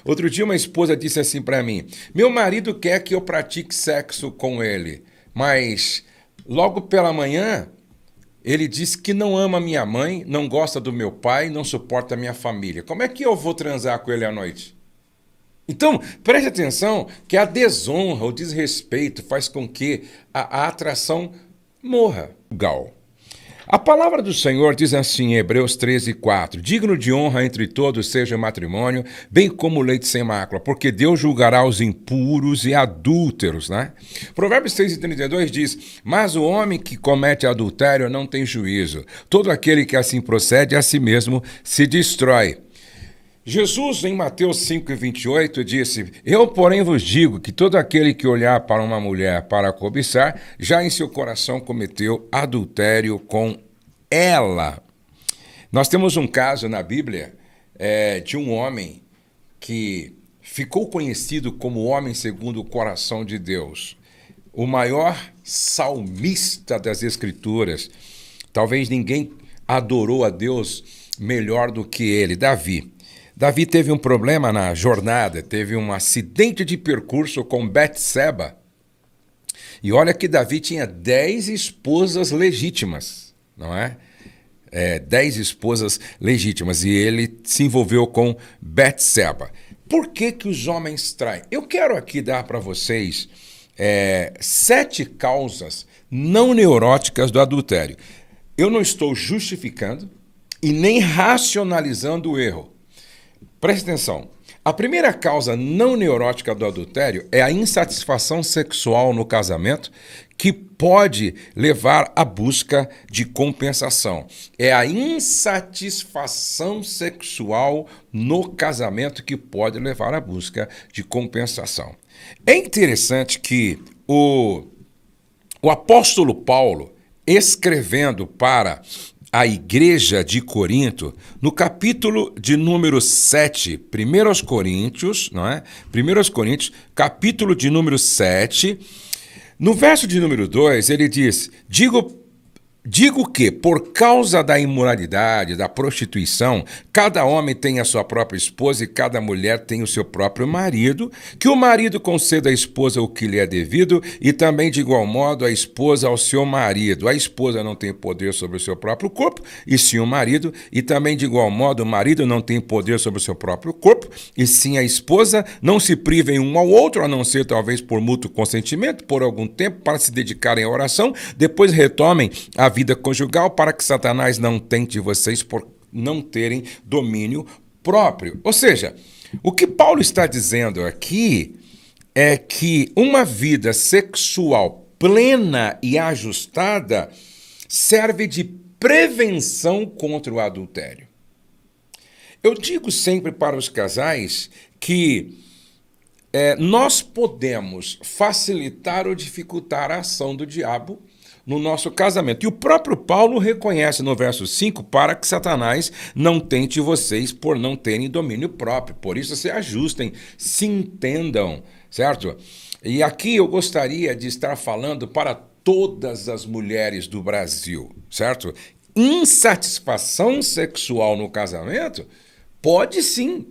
Outro dia uma esposa disse assim para mim: meu marido quer que eu pratique sexo com ele, mas logo pela manhã ele diz que não ama minha mãe, não gosta do meu pai, não suporta a minha família. Como é que eu vou transar com ele à noite? Então, preste atenção que a desonra, o desrespeito faz com que a atração morra. Gal. A palavra do Senhor diz assim em Hebreus 13:4: digno de honra entre todos seja o matrimônio, bem como o leite sem mácula, porque Deus julgará os impuros e adúlteros, né? Provérbios 6:32 diz: mas o homem que comete adultério não tem juízo. Todo aquele que assim procede a si mesmo se destrói. Jesus, em Mateus 5:28, disse: eu, porém, vos digo que todo aquele que olhar para uma mulher para cobiçar, já em seu coração cometeu adultério com ela. Nós temos um caso na Bíblia de um homem que ficou conhecido como o homem segundo o coração de Deus, o maior salmista das Escrituras. Talvez ninguém adorou a Deus melhor do que ele, Davi. Davi teve um problema na jornada, teve um acidente de percurso com Betseba. E olha que Davi tinha 10 esposas legítimas, não é? 10 esposas legítimas, e ele se envolveu com Betseba. Por que que os homens traem? Eu quero aqui dar para vocês 7 causas não neuróticas do adultério. Eu não estou justificando e nem racionalizando o erro. Preste atenção. A primeira causa não neurótica do adultério é a insatisfação sexual no casamento, que pode levar à busca de compensação. É a insatisfação sexual no casamento que pode levar à busca de compensação. É interessante que o apóstolo Paulo, escrevendo para a igreja de Corinto, no capítulo de número 7, 1 Coríntios, não é? 1 Coríntios, capítulo de número 7, no verso de número 2, ele diz: Digo que, por causa da imoralidade, da prostituição, cada homem tem a sua própria esposa e cada mulher tem o seu próprio marido, que o marido conceda à esposa o que lhe é devido e também, de igual modo, a esposa ao seu marido. A esposa não tem poder sobre o seu próprio corpo, e sim o marido, e também, de igual modo, o marido não tem poder sobre o seu próprio corpo, e sim a esposa. Não se privem um ao outro, a não ser talvez por mútuo consentimento, por algum tempo, para se dedicarem à oração, depois retomem a vida conjugal, para que Satanás não tente vocês por não terem domínio próprio. Ou seja, o que Paulo está dizendo aqui é que uma vida sexual plena e ajustada serve de prevenção contra o adultério. Eu digo sempre para os casais que nós podemos facilitar ou dificultar a ação do diabo no nosso casamento. E o próprio Paulo reconhece no verso 5, para que Satanás não tente vocês por não terem domínio próprio. Por isso se ajustem, se entendam, certo? E aqui eu gostaria de estar falando para todas as mulheres do Brasil, certo? Insatisfação sexual no casamento pode sim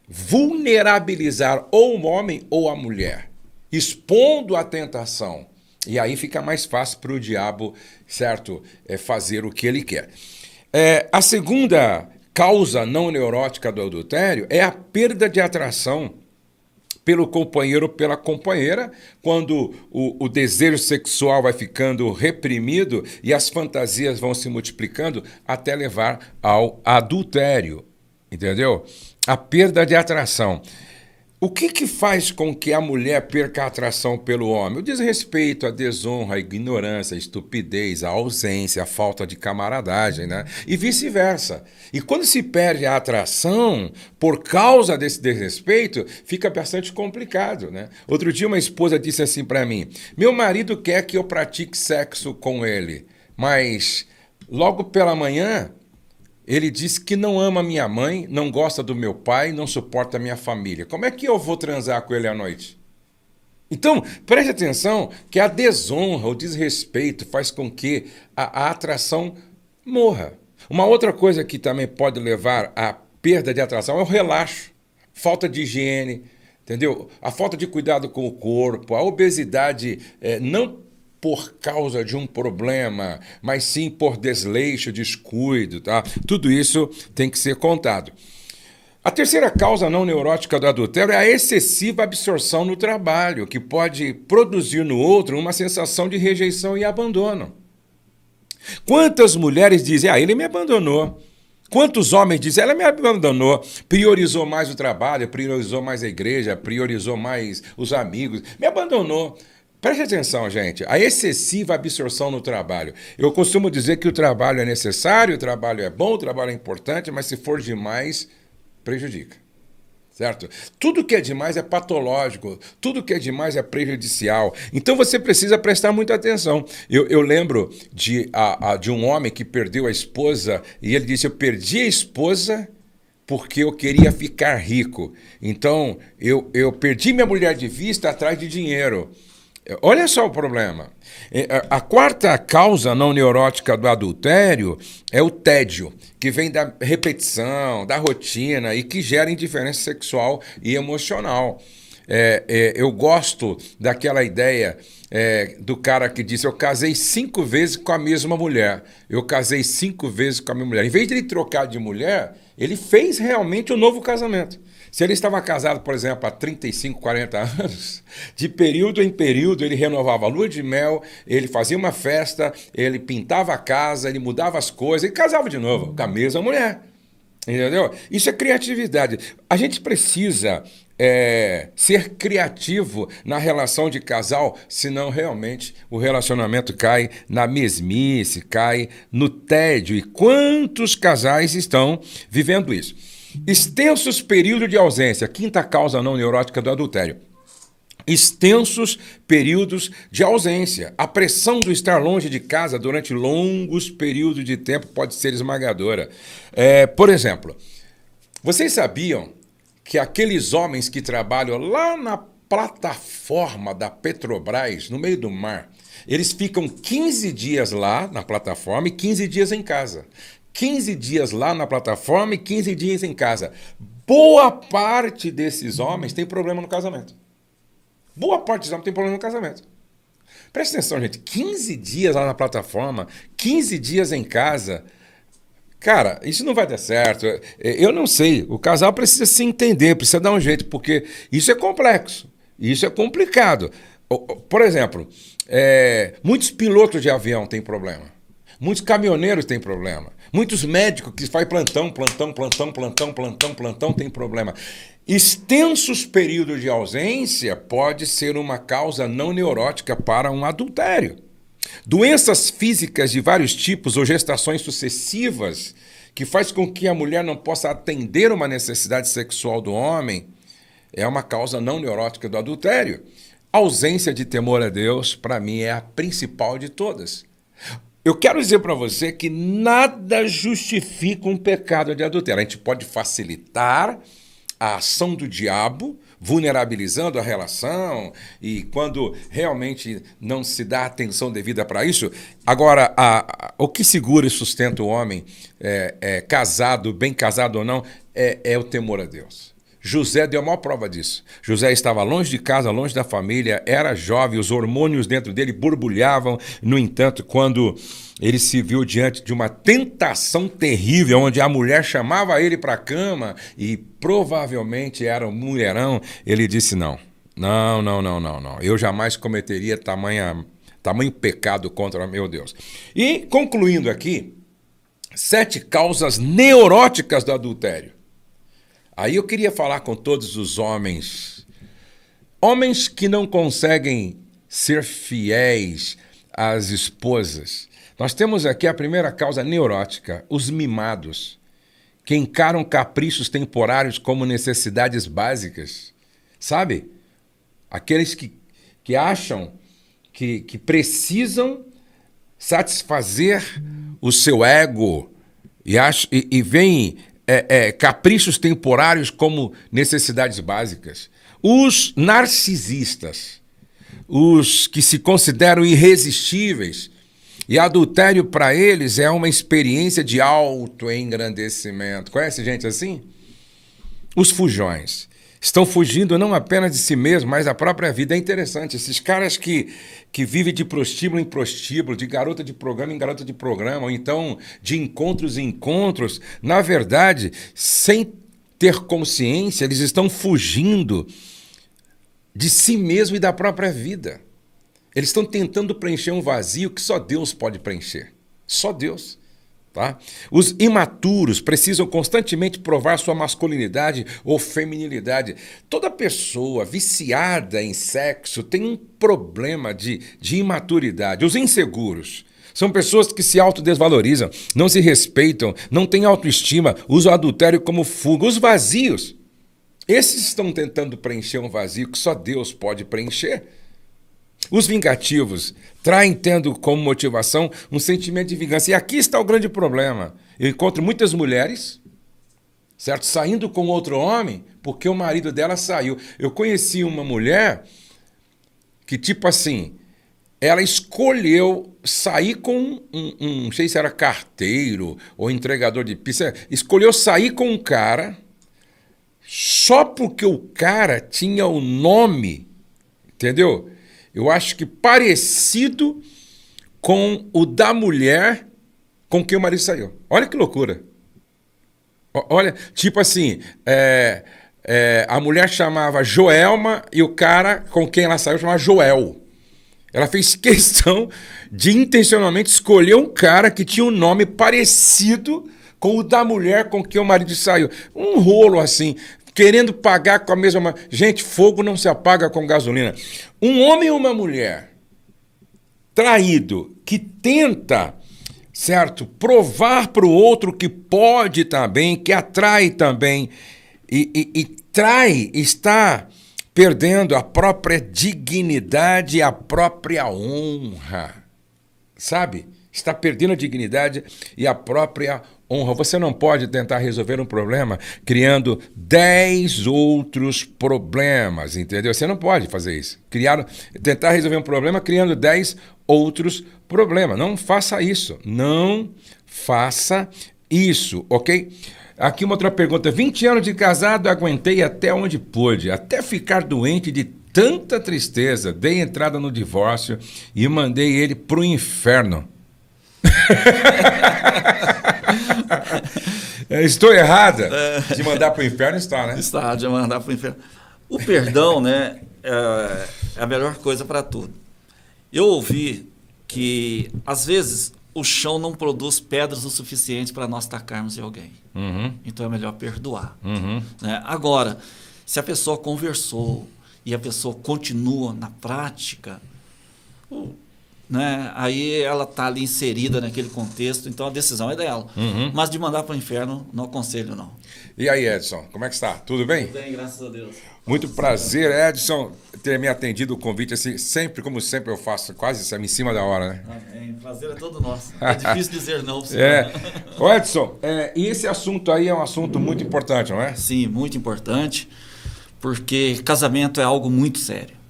vulnerabilizar ou o homem ou a mulher, expondo a tentação. E aí fica mais fácil para o diabo, certo, fazer o que ele quer. A segunda causa não neurótica do adultério é a perda de atração pelo companheiro ou pela companheira, quando o desejo sexual vai ficando reprimido e as fantasias vão se multiplicando até levar ao adultério, entendeu? A perda de atração. O que faz com que a mulher perca a atração pelo homem? O desrespeito, a desonra, a ignorância, a estupidez, a ausência, a falta de camaradagem, né? E vice-versa. E quando se perde a atração por causa desse desrespeito, fica bastante complicado, né? Outro dia uma esposa disse assim para mim: meu marido quer que eu pratique sexo com ele, mas logo pela manhã ele diz que não ama minha mãe, não gosta do meu pai, não suporta a minha família. Como é que eu vou transar com ele à noite? Então, preste atenção que a desonra, o desrespeito faz com que a atração morra. Uma outra coisa que também pode levar à perda de atração é o relaxo. falta de higiene, entendeu? A falta de cuidado com o corpo, a obesidade, não por causa de um problema, mas sim por desleixo, descuido, tá? Tudo isso tem que ser contado. A terceira causa não neurótica do adultério é a excessiva absorção no trabalho, que pode produzir no outro uma sensação de rejeição e abandono. Quantas mulheres dizem, ele me abandonou? Quantos homens dizem, ela me abandonou, priorizou mais o trabalho, priorizou mais a igreja, priorizou mais os amigos, me abandonou. Preste atenção, gente, a excessiva absorção no trabalho. Eu costumo dizer que o trabalho é necessário, o trabalho é bom, o trabalho é importante, mas se for demais, prejudica. Certo? Tudo que é demais é patológico, tudo que é demais é prejudicial. Então você precisa prestar muita atenção. Eu lembro de um homem que perdeu a esposa e ele disse, eu perdi a esposa porque eu queria ficar rico. Então eu perdi minha mulher de vista atrás de dinheiro. Olha só o problema. A quarta causa não neurótica do adultério é o tédio, que vem da repetição, da rotina e que gera indiferença sexual e emocional. Eu gosto daquela ideia do cara que disse, eu casei 5 vezes com a mesma mulher. Eu casei 5 vezes com a minha mulher. Em vez de ele trocar de mulher, ele fez realmente um novo casamento. Se ele estava casado, por exemplo, há 35, 40 anos, de período em período ele renovava a lua de mel, ele fazia uma festa, ele pintava a casa, ele mudava as coisas e casava de novo com a mesma mulher. Entendeu? Isso é criatividade. A gente precisa ser criativo na relação de casal, senão realmente o relacionamento cai na mesmice, cai no tédio. E quantos casais estão vivendo isso? Extensos períodos de ausência, quinta causa não neurótica do adultério. Extensos períodos de ausência. A pressão do estar longe de casa durante longos períodos de tempo pode ser esmagadora. Por exemplo, vocês sabiam que aqueles homens que trabalham lá na plataforma da Petrobras, no meio do mar, eles ficam 15 dias lá na plataforma e 15 dias em casa. 15 dias lá na plataforma e 15 dias em casa. Boa parte desses homens tem problema no casamento. Boa parte dos homens tem problema no casamento. Presta atenção, gente. 15 dias lá na plataforma, 15 dias em casa. Cara, isso não vai dar certo. Eu não sei. O casal precisa se entender, precisa dar um jeito, porque isso é complexo. Isso é complicado. Por exemplo, muitos pilotos de avião têm problema. Muitos caminhoneiros têm problema. Muitos médicos que fazem plantão têm problema. Extensos períodos de ausência pode ser uma causa não neurótica para um adultério. Doenças físicas de vários tipos ou gestações sucessivas que faz com que a mulher não possa atender uma necessidade sexual do homem é uma causa não neurótica do adultério. A ausência de temor a Deus, para mim, é a principal de todas. Eu quero dizer para você que nada justifica um pecado de adultério. A gente pode facilitar a ação do diabo, vulnerabilizando a relação, e quando realmente não se dá atenção devida para isso. Agora, o que segura e sustenta o homem, casado, bem casado ou não, é o temor a Deus. José deu a maior prova disso. José estava longe de casa, longe da família, era jovem, os hormônios dentro dele borbulhavam. No entanto, quando ele se viu diante de uma tentação terrível, onde a mulher chamava ele para a cama e provavelmente era um mulherão, ele disse não. Eu jamais cometeria tamanho pecado contra meu Deus. E, concluindo aqui, 7 causas neuróticas do adultério. Aí eu queria falar com todos os homens que não conseguem ser fiéis às esposas. Nós temos aqui a primeira causa neurótica, os mimados, que encaram caprichos temporários como necessidades básicas. Sabe? Aqueles que acham que precisam satisfazer o seu ego e veem caprichos temporários como necessidades básicas. Os narcisistas, os que se consideram irresistíveis, e adultério para eles é uma experiência de autoengrandecimento. Conhece gente assim? os fujões estão fugindo não apenas de si mesmos, mas da própria vida. É interessante, esses caras que vivem de prostíbulo em prostíbulo, de garota de programa em garota de programa, ou então de encontros em encontros, na verdade, sem ter consciência, eles estão fugindo de si mesmo e da própria vida. Eles estão tentando preencher um vazio que só Deus pode preencher. Só Deus. Tá? Os imaturos precisam constantemente provar sua masculinidade ou feminilidade. Toda pessoa viciada em sexo tem um problema de imaturidade. Os inseguros são pessoas que se autodesvalorizam, não se respeitam, não têm autoestima, usam o adultério como fuga. Os vazios, esses estão tentando preencher um vazio que só Deus pode preencher. Os vingativos traem tendo como motivação um sentimento de vingança. E aqui está o grande problema. Eu encontro muitas mulheres, certo, saindo com outro homem porque o marido dela saiu. Eu conheci uma mulher que, tipo assim, ela escolheu sair com não sei se era carteiro ou entregador de pizza, escolheu sair com um cara só porque o cara tinha o nome, entendeu? Eu acho que parecido com o da mulher com quem o marido saiu. Olha que loucura. Olha, tipo assim, a mulher chamava Joelma e o cara com quem ela saiu chamava Joel. Ela fez questão de intencionalmente escolher um cara que tinha um nome parecido com o da mulher com quem o marido saiu. Um rolo assim, querendo pagar com a mesma... Gente, fogo não se apaga com gasolina. Um homem e uma mulher traído que tenta, certo, provar para o outro que pode também, que atrai também, e trai, está perdendo a própria dignidade e a própria honra, sabe? Está perdendo a dignidade e a própria honra. Você não pode tentar resolver um problema criando 10 outros problemas, entendeu? Você não pode fazer isso. Tentar resolver um problema criando 10 outros problemas. Não faça isso. Não faça isso, ok? Aqui uma outra pergunta. 20 anos de casado, aguentei até onde pude, até ficar doente de tanta tristeza. Dei entrada no divórcio e mandei ele pro inferno. Estou errada de mandar para o inferno? Está, né? Está, de mandar para o inferno. O perdão, né, é a melhor coisa para tudo. Eu ouvi que, às vezes, o chão não produz pedras o suficiente para nós tacarmos em alguém. Uhum. Então é melhor perdoar. Uhum. Né? Agora, se a pessoa conversou e a pessoa continua na prática, né? Aí ela está ali inserida naquele contexto, então a decisão é dela. Uhum. Mas de mandar para o inferno, não aconselho, não. E aí, Edson, como é que está? Tudo bem? Tudo bem, graças a Deus. Muito prazer, Edson, ter me atendido o convite. Assim, sempre, como sempre, eu faço quase em cima da hora, né? Amém. Prazer é todo nosso. É difícil dizer não. Ô Edson, e esse assunto aí é um assunto muito importante, não é? Sim, muito importante, porque casamento é algo muito sério.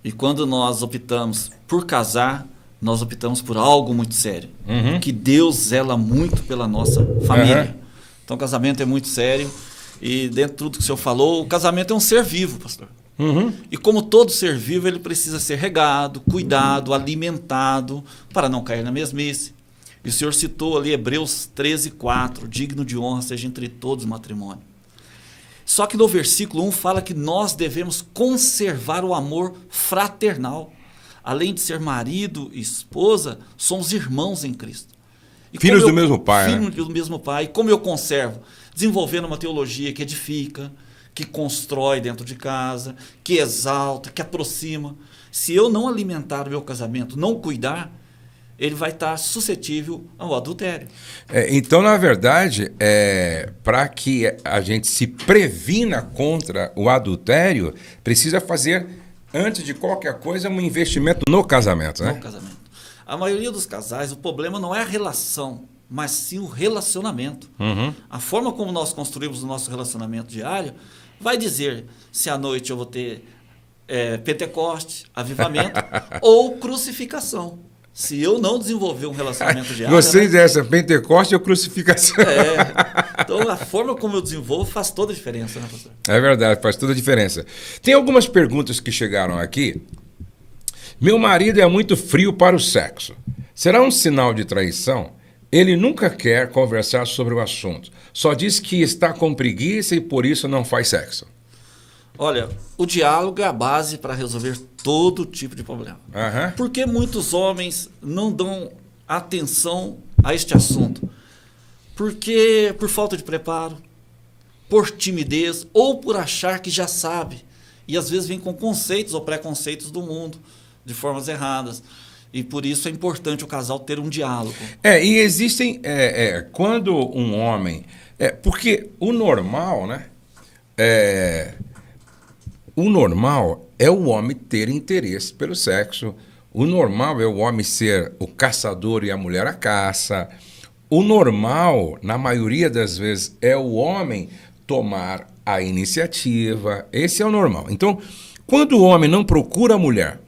E quando nós optamos por casar, nós optamos por algo muito sério. Uhum. Que Deus zela muito pela nossa família. Uhum. Então, o casamento é muito sério. E dentro de tudo que o senhor falou, o casamento é um ser vivo, pastor. Uhum. E como todo ser vivo, ele precisa ser regado, cuidado, alimentado, para não cair na mesmice. E o senhor citou ali Hebreus 13:4, digno de honra seja entre todos o matrimônio. Só que no versículo 1 fala que nós devemos conservar o amor fraternal. Além de ser marido e esposa, somos irmãos em Cristo. E filhos do mesmo pai. Filhos do mesmo pai. E como eu conservo? Desenvolvendo uma teologia que edifica, que constrói dentro de casa, que exalta, que aproxima. Se eu não alimentar o meu casamento, não cuidar, ele vai estar suscetível ao adultério. Então, na verdade, para que a gente se previna contra o adultério, precisa fazer, antes de qualquer coisa, um investimento no casamento, né? No casamento. A maioria dos casais, o problema não é a relação, mas sim o relacionamento. Uhum. A forma como nós construímos o nosso relacionamento diário vai dizer se à noite eu vou ter Pentecoste, avivamento ou crucificação. Se eu não desenvolver um relacionamento diário... Vocês, essa Pentecoste ou crucificação? Então, a forma como eu desenvolvo faz toda a diferença, né, pastor? É verdade, faz toda a diferença. Tem algumas perguntas que chegaram aqui. Meu marido é muito frio para o sexo. Será um sinal de traição? Ele nunca quer conversar sobre o assunto. Só diz que está com preguiça e por isso não faz sexo. Olha, o diálogo é a base para resolver todo tipo de problema. Uhum. Por que muitos homens não dão atenção a este assunto? Porque por falta de preparo, por timidez ou por achar que já sabe. E às vezes vem com conceitos ou preconceitos do mundo de formas erradas. E por isso é importante o casal ter um diálogo. E existem... quando um homem... porque o normal, né? O normal é o homem ter interesse pelo sexo. O normal é o homem ser o caçador e a mulher a caça. O normal, na maioria das vezes, é o homem tomar a iniciativa. Esse é o normal. Então, quando o homem não procura a mulher,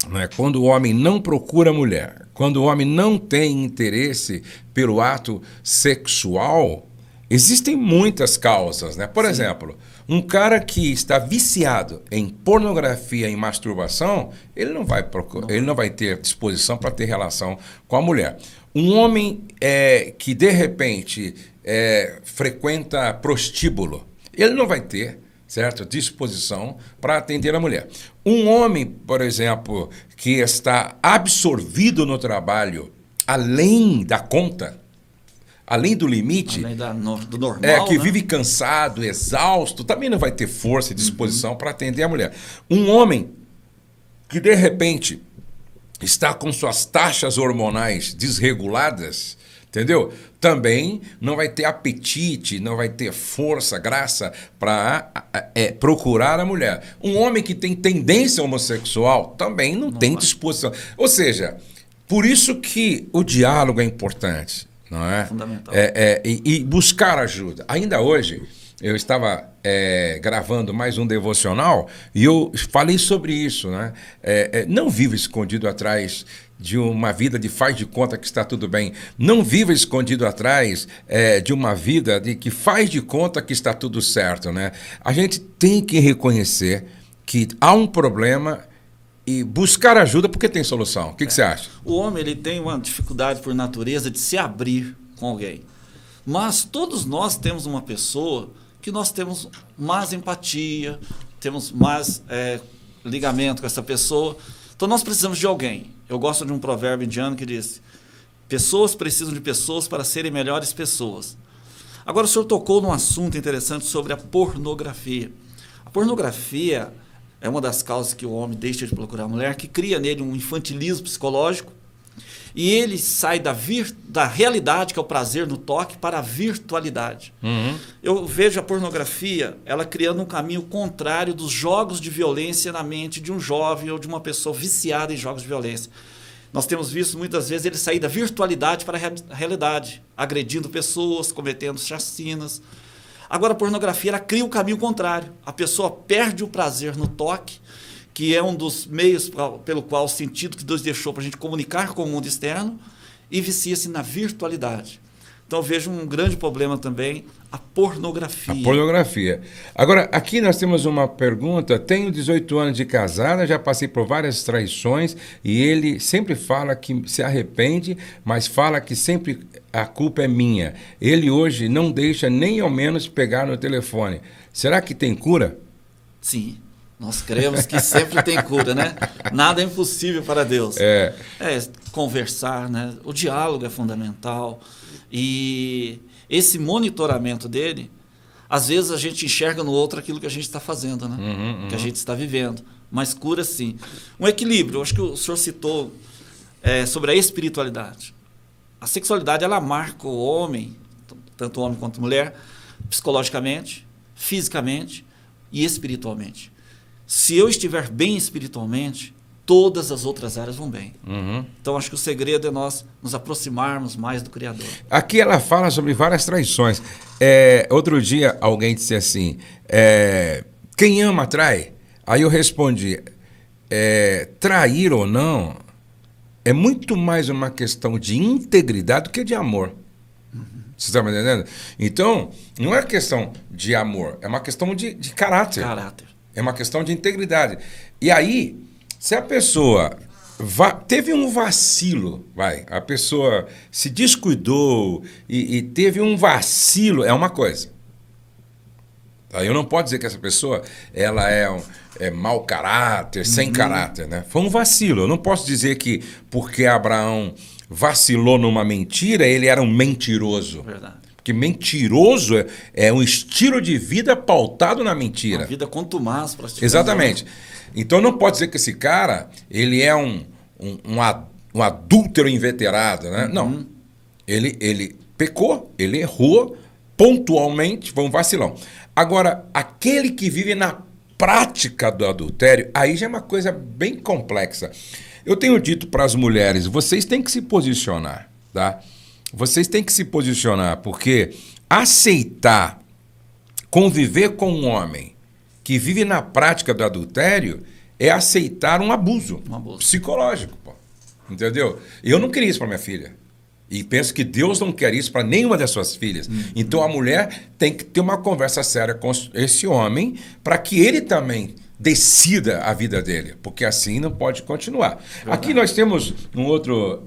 né? Quando o homem não procura a mulher, quando o homem não tem interesse pelo ato sexual, existem muitas causas, né? Por exemplo, um cara que está viciado em pornografia, em masturbação, ele não vai ter disposição para ter relação com a mulher. Um homem que, de repente, frequenta prostíbulo, ele não vai ter, certo, disposição para atender a mulher. Um homem, por exemplo, que está absorvido no trabalho, além da conta, além do limite, além do normal, que né? vive cansado, exausto, também não vai ter força e disposição para atender a mulher. Um homem que, de repente, está com suas taxas hormonais desreguladas, entendeu? Também não vai ter apetite, não vai ter força, graça para procurar a mulher. Um homem que tem tendência homossexual também não tem disposição. Ou seja, por isso que o diálogo é importante. Não é? Fundamental. E buscar ajuda. Ainda hoje, eu estava gravando mais um devocional e eu falei sobre isso. Né? Não viva escondido atrás de uma vida de faz de conta que está tudo bem. Não viva escondido atrás de uma vida de que faz de conta que está tudo certo. Né? A gente tem que reconhecer que há um problema e buscar ajuda porque tem solução. O que você acha? O homem ele tem uma dificuldade por natureza de se abrir com alguém. Mas todos nós temos uma pessoa que nós temos mais empatia, temos mais ligamento com essa pessoa. Então nós precisamos de alguém. Eu gosto de um provérbio indiano que diz: pessoas precisam de pessoas para serem melhores pessoas. Agora o senhor tocou num assunto interessante sobre a pornografia. A pornografia é uma das causas que o homem deixa de procurar a mulher, que cria nele um infantilismo psicológico, e ele sai da realidade, que é o prazer no toque, para a virtualidade. Uhum. Eu vejo a pornografia, ela criando um caminho contrário dos jogos de violência na mente de um jovem ou de uma pessoa viciada em jogos de violência. Nós temos visto muitas vezes ele sair da virtualidade para a realidade, agredindo pessoas, cometendo chacinas. Agora, a pornografia ela cria o caminho contrário. A pessoa perde o prazer no toque, que é um dos meios pelo qual o sentido que Deus deixou para a gente comunicar com o mundo externo, e vicia-se na virtualidade. Então, eu vejo um grande problema também, a pornografia. A pornografia. Agora, aqui nós temos uma pergunta. Tenho 18 anos de casada, já passei por várias traições e ele sempre fala que se arrepende, mas fala que sempre a culpa é minha. Ele hoje não deixa nem ao menos pegar no telefone. Será que tem cura? Sim, nós cremos que sempre tem cura, né? Nada é impossível para Deus. Conversar, né? O diálogo é fundamental. E esse monitoramento dele, às vezes a gente enxerga no outro aquilo que a gente está fazendo, né? Que a gente está vivendo. Mas cura sim. Um equilíbrio, eu acho que o senhor citou sobre a espiritualidade. A sexualidade, ela marca o homem, tanto o homem quanto a mulher, psicologicamente, fisicamente e espiritualmente. Se eu estiver bem espiritualmente, todas as outras áreas vão bem. Então, acho que o segredo é nós nos aproximarmos mais do Criador. Aqui ela fala sobre várias traições. Outro dia, alguém disse assim, quem ama trai? Aí eu respondi, trair ou não, é muito mais uma questão de integridade do que de amor. Você está me entendendo? Então, não é questão de amor, é uma questão de caráter. É uma questão de integridade. E aí, se a pessoa teve um vacilo, a pessoa se descuidou e teve um vacilo, é uma coisa. Eu não posso dizer que essa pessoa ela é mau caráter, sem caráter, né? Foi um vacilo. Eu não posso dizer que porque Abraão vacilou numa mentira, ele era um mentiroso. Verdade. Porque mentiroso é um estilo de vida pautado na mentira. Uma vida contumaz, praticamente. Exatamente. Então não pode dizer que esse cara ele é um adúltero inveterado, né? Não. Ele pecou, ele errou pontualmente, foi um vacilão. Agora, aquele que vive na prática do adultério, aí já é uma coisa bem complexa. Eu tenho dito para as mulheres, vocês têm que se posicionar, tá? Vocês têm que se posicionar, porque aceitar conviver com um homem que vive na prática do adultério é aceitar um abuso psicológico, pô. Entendeu? Eu não queria isso para minha filha. E penso que Deus não quer isso para nenhuma das suas filhas. Então a mulher tem que ter uma conversa séria com esse homem para que ele também decida a vida dele, porque assim não pode continuar. Verdade. Aqui nós temos um outro...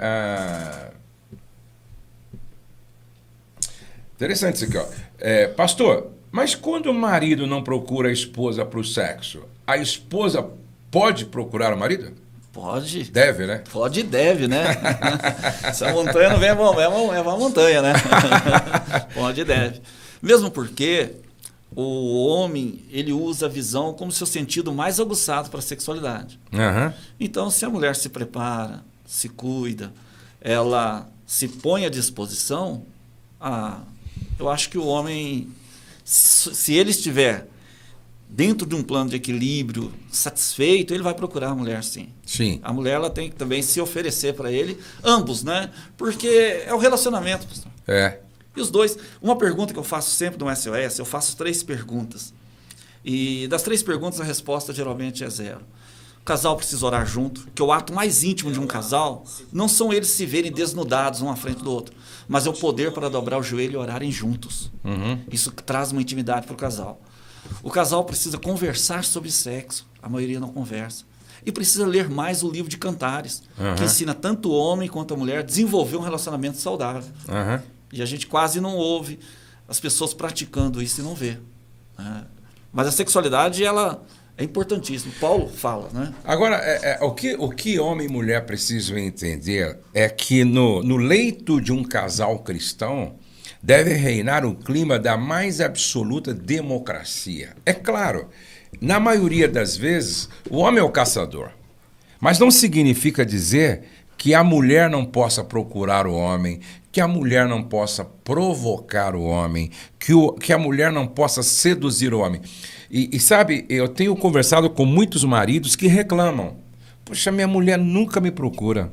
Interessante isso aqui, ó. Pastor, mas quando o marido não procura a esposa para o sexo, a esposa pode procurar o marido? Pode. Deve, né? Pode e deve, né? Se a montanha não vem, é uma montanha, né? Pode e deve. Mesmo porque o homem, ele usa a visão como seu sentido mais aguçado para a sexualidade. Então, se a mulher se prepara, se cuida, ela se põe à disposição, eu acho que o homem, se ele estiver dentro de um plano de equilíbrio, satisfeito, ele vai procurar a mulher, sim. Sim. A mulher ela tem que também se oferecer para ele, ambos, né? Porque é o relacionamento, pastor. E os dois. Uma pergunta que eu faço sempre no SOS, eu faço 3 perguntas. E das 3 perguntas, a resposta geralmente é 0. O casal precisa orar junto, que o ato mais íntimo de um casal não são eles se verem desnudados um à frente do outro, mas é o poder para dobrar o joelho e orarem juntos. Isso traz uma intimidade para o casal. O casal precisa conversar sobre sexo, a maioria não conversa. E precisa ler mais o livro de Cantares, que ensina tanto o homem quanto a mulher a desenvolver um relacionamento saudável. E a gente quase não ouve as pessoas praticando isso e não vê. Mas a sexualidade, ela é importantíssima. Paulo fala, né? Agora, o que homem e mulher precisam entender é que no leito de um casal cristão deve reinar o clima da mais absoluta democracia. É claro, na maioria das vezes, o homem é o caçador. Mas não significa dizer que a mulher não possa procurar o homem, que a mulher não possa provocar o homem, que a mulher não possa seduzir o homem. E sabe, eu tenho conversado com muitos maridos que reclamam. Poxa, minha mulher nunca me procura.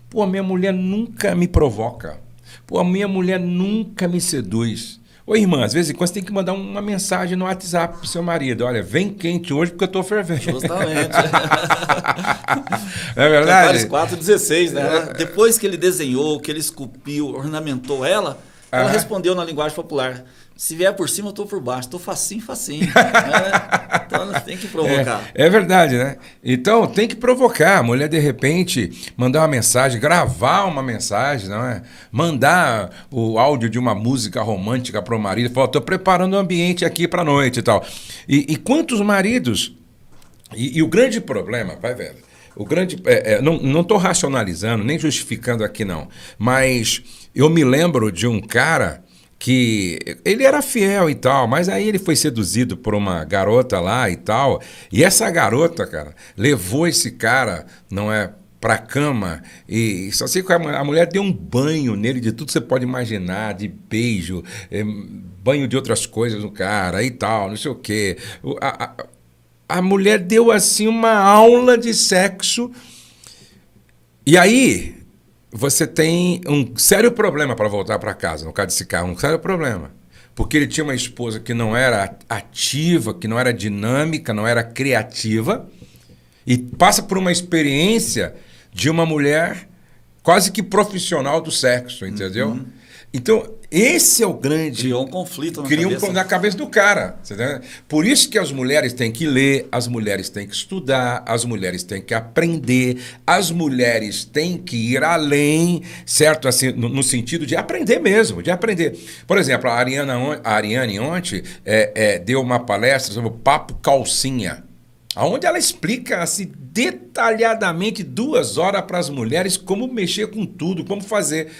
Pô, minha mulher nunca me provoca. Pô, a minha mulher nunca me seduz. Ô, irmã, às vezes você tem que mandar uma mensagem no WhatsApp pro seu marido. Olha, vem quente hoje porque eu tô fervendo. Justamente. Não é verdade? Cantares 4,16, né? Depois que ele desenhou, que ele esculpiu, ornamentou ela respondeu na linguagem popular. Se vier por cima, eu tô por baixo. Tô facinho. Então, tem que provocar. É verdade, né? Então, tem que provocar. A mulher, de repente, mandar uma mensagem, gravar uma mensagem, não é? Mandar o áudio de uma música romântica para o marido. Falar, tô preparando o ambiente aqui para a noite e tal. E quantos maridos... E o grande problema, vai vendo, não estou racionalizando, nem justificando aqui não, mas eu me lembro de um cara que ele era fiel e tal, mas aí ele foi seduzido por uma garota lá e tal, e essa garota, cara, levou esse cara, não é, pra cama, e só sei que a mulher deu um banho nele de tudo que você pode imaginar, de beijo, banho de outras coisas no cara e tal, não sei o quê. A mulher deu assim uma aula de sexo, e aí você tem um sério problema para voltar para casa, no caso desse cara, um sério problema. Porque ele tinha uma esposa que não era ativa, que não era dinâmica, não era criativa, e passa por uma experiência de uma mulher quase que profissional do sexo, entendeu? Então, esse é o grande... Criou um conflito na cabeça do cara. Entendeu? Por isso que as mulheres têm que ler, as mulheres têm que estudar, as mulheres têm que aprender, as mulheres têm que ir além, certo? Assim, no sentido de aprender mesmo, de aprender. Por exemplo, a Ariane ontem deu uma palestra sobre o Papo Calcinha, onde ela explica assim, detalhadamente 2 horas para as mulheres como mexer com tudo, como fazer.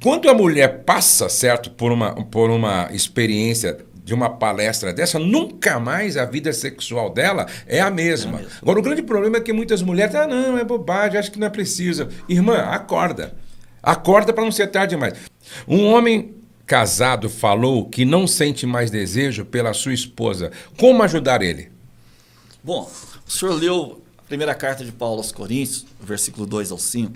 Quando a mulher passa, certo, por uma experiência de uma palestra dessa, nunca mais a vida sexual dela é a mesma. Agora, o grande problema é que muitas mulheres não, é bobagem, acho que não é preciso. Irmã, acorda. Acorda para não ser tarde demais. Um homem casado falou que não sente mais desejo pela sua esposa. Como ajudar ele? Bom, o senhor leu a primeira carta de Paulo aos Coríntios, versículo 2 ao 5.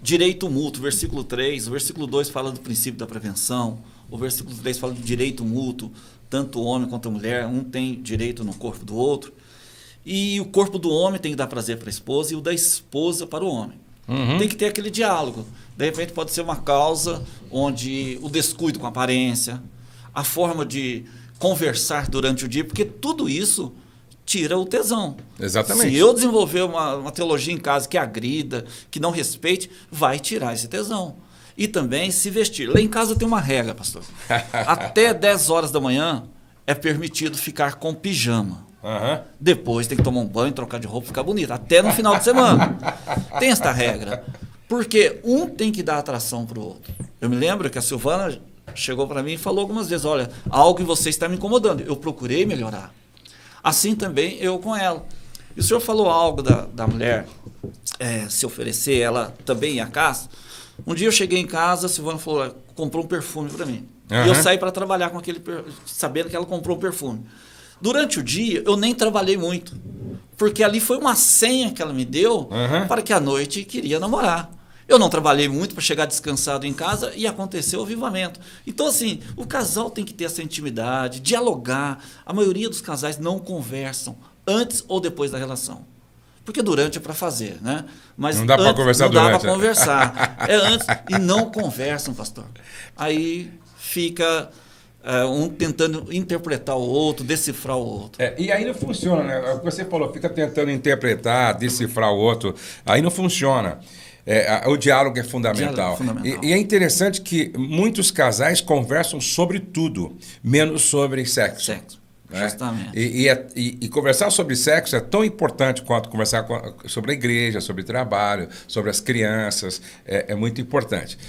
Direito mútuo, versículo 3. O versículo 2 fala do princípio da prevenção. O versículo 3 fala do direito mútuo. Tanto o homem quanto a mulher, um tem direito no corpo do outro. E o corpo do homem tem que dar prazer para a esposa e o da esposa para o homem. Tem que ter aquele diálogo. De repente pode ser uma causa onde o descuido com a aparência, a forma de conversar durante o dia, porque tudo isso tira o tesão. Exatamente. Se eu desenvolver uma teologia em casa que agrida, que não respeite, vai tirar esse tesão. E também se vestir. Lá em casa tem uma regra, pastor. Até 10 horas da manhã é permitido ficar com pijama. Depois tem que tomar um banho, trocar de roupa, ficar bonito. Até no final de semana. Tem esta regra. Porque um tem que dar atração para o outro. Eu me lembro que a Silvana chegou para mim e falou algumas vezes, olha, algo em você está me incomodando. Eu procurei melhorar. Assim também eu com ela. E o senhor falou algo da mulher se oferecer, ela também ir à casa. Um dia eu cheguei em casa, a Silvana falou, comprou um perfume para mim. E eu saí para trabalhar com aquele sabendo que ela comprou um perfume. Durante o dia, eu nem trabalhei muito. Porque ali foi uma senha que ela me deu para que à noite queria namorar. Eu não trabalhei muito para chegar descansado em casa e aconteceu o avivamento. Então, assim, o casal tem que ter essa intimidade, dialogar. A maioria dos casais não conversam antes ou depois da relação. Porque durante é para fazer, né? Mas não dá para conversar durante. Não dá para conversar. É antes e não conversam, pastor. Aí fica um tentando interpretar o outro, decifrar o outro. E aí não funciona, né? O que você falou, fica tentando interpretar, decifrar o outro. Aí não funciona. O diálogo é fundamental. E é interessante que muitos casais conversam sobre tudo, menos sobre sexo. Né? Justamente. E conversar sobre sexo é tão importante quanto conversar sobre a igreja, sobre trabalho, sobre as crianças. É muito importante.